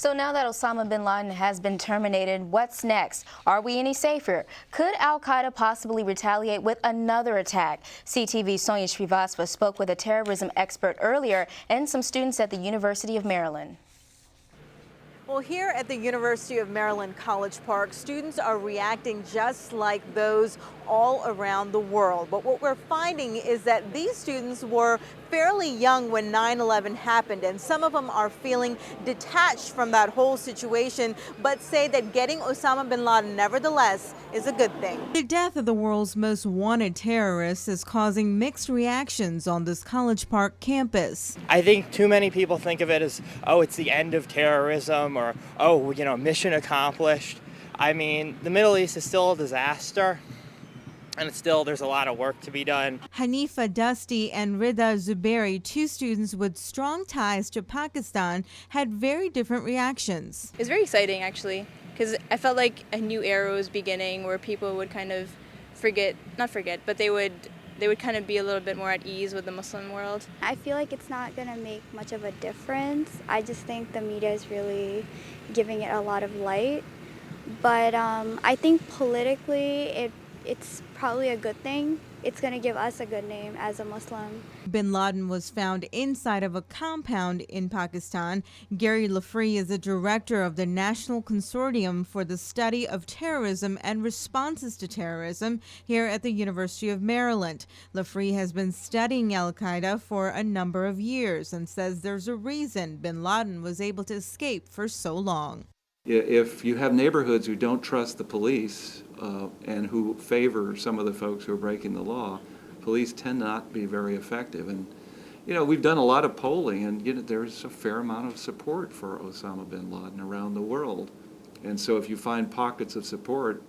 So now that Osama bin Laden has been terminated, what's next? Are we any safer? Could al-Qaeda possibly retaliate with another attack? CTV's Sonia Srivastava spoke with a terrorism expert earlier and some students at the University of Maryland. Well, here at the University of Maryland College Park, students are reacting just like those all around the world. But what we're finding is that these students were fairly young when 9/11 happened, and some of them are feeling detached from that whole situation, but say that getting Osama bin Laden nevertheless is a good thing. The death of the world's most wanted terrorist is causing mixed reactions on this College Park campus. I think too many people think of it as, oh, it's the end of terrorism, or, oh, mission accomplished. I mean, the Middle East is still a disaster, and there's a lot of work to be done. Hanifa Dusty and Rida Zubairi, two students with strong ties to Pakistan, had very different reactions. It's very exciting, actually, because I felt like a new era was beginning where people would kind of not forget, but they would kind of be a little bit more at ease with the Muslim world. I feel like it's not going to make much of a difference. I just think the media is really giving it a lot of light. But I think politically it's probably a good thing. It's going to give us a good name as a Muslim. Bin Laden was found inside of a compound in Pakistan. Gary Lafree is the director of the National Consortium for the Study of Terrorism and Responses to Terrorism here at the University of Maryland. Lafree has been studying al-Qaeda for a number of years and says there's a reason bin Laden was able to escape for so long. If you have neighborhoods who don't trust the police and who favor some of the folks who are breaking the law, police tend not to be very effective. And, we've done a lot of polling, and there's a fair amount of support for Osama bin Laden around the world. And so if you find pockets of support,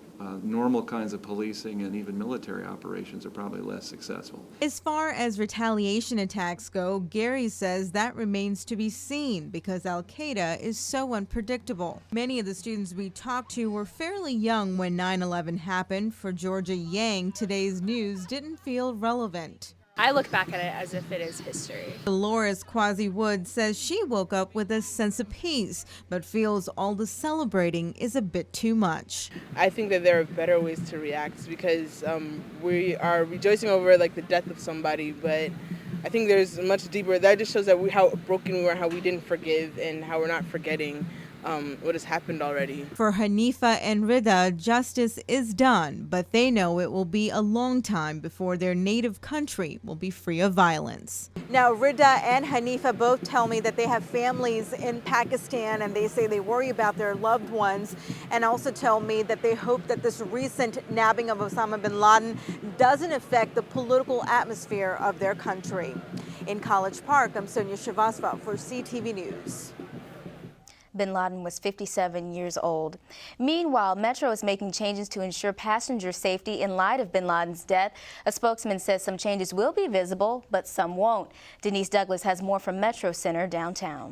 normal kinds of policing and even military operations are probably less successful. As far as retaliation attacks go, Gary says that remains to be seen because al-Qaeda is so unpredictable. Many of the students we talked to were fairly young when 9/11 happened. For Georgia Yang, today's news didn't feel relevant. I look back at it as if it is history. Dolores Quasi-Wood says she woke up with a sense of peace, but feels all the celebrating is a bit too much. I think that there are better ways to react because we are rejoicing over the death of somebody, but I think there's much deeper. That just shows that how broken we were, how we didn't forgive, and how we're not forgetting what has happened already. For Hanifa and Rida, justice is done, but they know it will be a long time before their native country will be free of violence. Now, Rida and Hanifa both tell me that they have families in Pakistan, and they say they worry about their loved ones, and also tell me that they hope that this recent nabbing of Osama bin Laden doesn't affect the political atmosphere of their country. In College Park, I'm Sonia Srivastava for CTV News. Bin Laden was 57 years old. Meanwhile, Metro is making changes to ensure passenger safety in light of bin Laden's death. A spokesman says some changes will be visible, but some won't. Denise Douglas has more from Metro Center downtown.